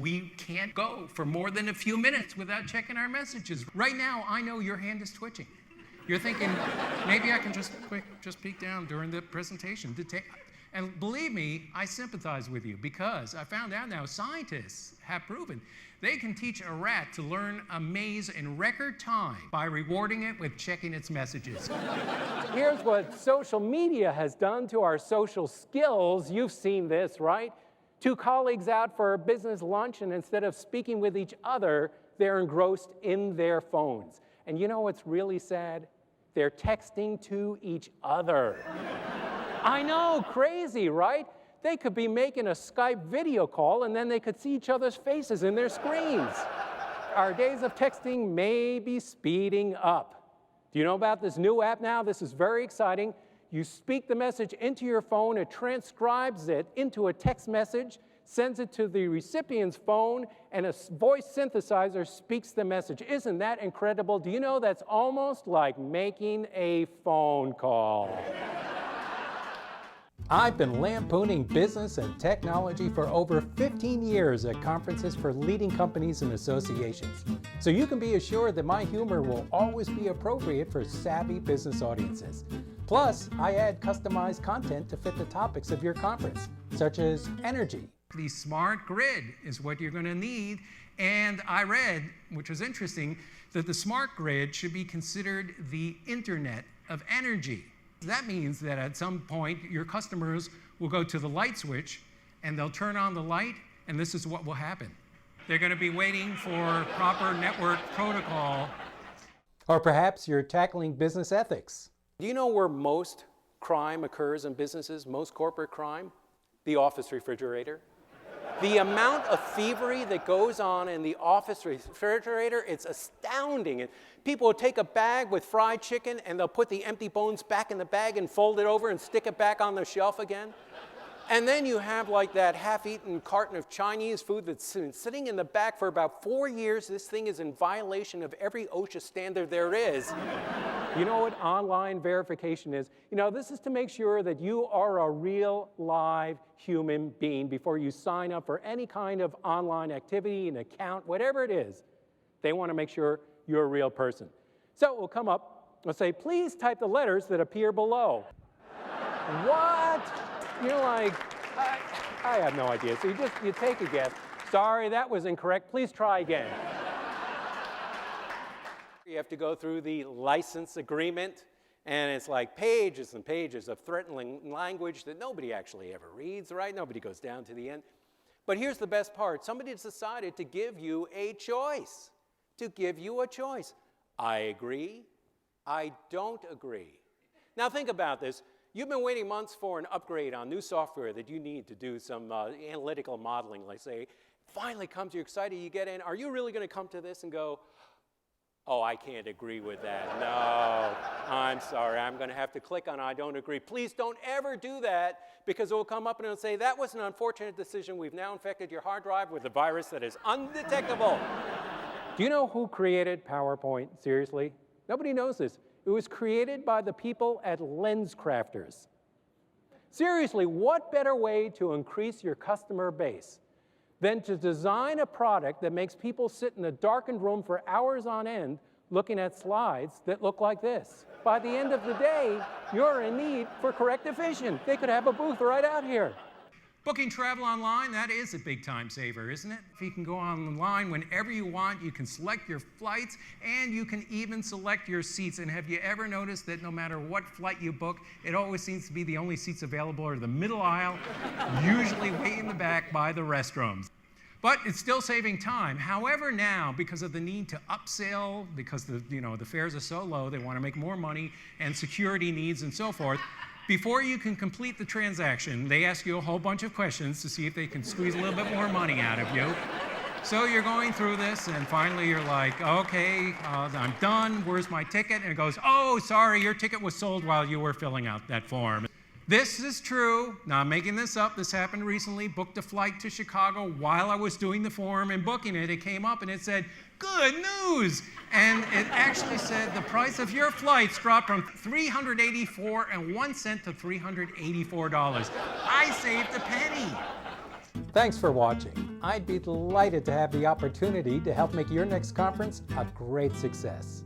We can't go for more than a few minutes without checking our messages. Right now, I know your hand is twitching. You're thinking, maybe I can just peek down during the presentation. And believe me, I sympathize with you because I found out now scientists have proven they can teach a rat to learn a maze in record time by rewarding it with checking its messages. Here's what social media has done to our social skills. You've seen this, right? Two colleagues out for business lunch, and instead of speaking with each other, they're engrossed in their phones. And you know what's really sad? They're texting to each other. I know, crazy, right? They could be making a Skype video call, and then they could see each other's faces in their screens. Our days of texting may be speeding up. Do you know about this new app now? This is very exciting. You speak the message into your phone, it transcribes it into a text message, sends it to the recipient's phone, and a voice synthesizer speaks the message. Isn't that incredible? Do you know that's almost like making a phone call? I've been lampooning business and technology for over 15 years at conferences for leading companies and associations. So you can be assured that my humor will always be appropriate for savvy business audiences. Plus, I add customized content to fit the topics of your conference, such as energy. The smart grid is what you're going to need. And I read, which was interesting, that the smart grid should be considered the Internet of Energy. That means that at some point, your customers will go to the light switch, and they'll turn on the light, and this is what will happen. They're going to be waiting for proper network protocol. Or perhaps you're tackling business ethics. Do you know where most crime occurs in businesses, most corporate crime? The office refrigerator. The amount of thievery that goes on in the office refrigerator, it's astounding. And people will take a bag with fried chicken and they'll put the empty bones back in the bag and fold it over and stick it back on the shelf again. And then you have like that half-eaten carton of Chinese food that's been sitting in the back for about 4 years. This thing is in violation of every OSHA standard there is. You know what online verification is? You know, this is to make sure that you are a real, live human being before you sign up for any kind of online activity, an account, whatever it is. They want to make sure you're a real person. So it will come up, it'll say, please type the letters that appear below. What? You're like, I have no idea. So you take a guess. Sorry, that was incorrect. Please try again. You have to go through the license agreement, and it's like pages and pages of threatening language that nobody actually ever reads, right? Nobody goes down to the end. But here's the best part. Somebody has decided to give you a choice. To give you a choice. I agree. I don't agree. Now think about this. You've been waiting months for an upgrade on new software that you need to do some analytical modeling, let's say. Finally comes, you're excited, you get in. Are you really going to come to this and go, oh, I can't agree with that. No, I'm sorry. I'm going to have to click on I don't agree. Please don't ever do that, because it will come up and it'll say, that was an unfortunate decision. We've now infected your hard drive with a virus that is undetectable. Do you know who created PowerPoint? Seriously? Nobody knows this. It was created by the people at LensCrafters. Seriously, what better way to increase your customer base than to design a product that makes people sit in a darkened room for hours on end looking at slides that look like this? By the end of the day, you're in need for corrective vision. They could have a booth right out here. Booking travel online, that is a big time saver, isn't it? If you can go online whenever you want, you can select your flights, and you can even select your seats. And have you ever noticed that no matter what flight you book, it always seems to be the only seats available are the middle aisle, usually way in the back by the restrooms. But it's still saving time. However, now, because of the need to upsell, because the fares are so low, they want to make more money, and security needs and so forth, before you can complete the transaction, they ask you a whole bunch of questions to see if they can squeeze a little bit more money out of you. So you're going through this, and finally you're like, okay, I'm done, where's my ticket? And it goes, oh, sorry, your ticket was sold while you were filling out that form. This is true. Now, I'm making this up. This happened recently. Booked a flight to Chicago while I was doing the form and booking it. It came up and it said, "Good news." And it actually said the price of your flights dropped from $384.01 to $384. I saved a penny. Thanks for watching. I'd be delighted to have the opportunity to help make your next conference a great success.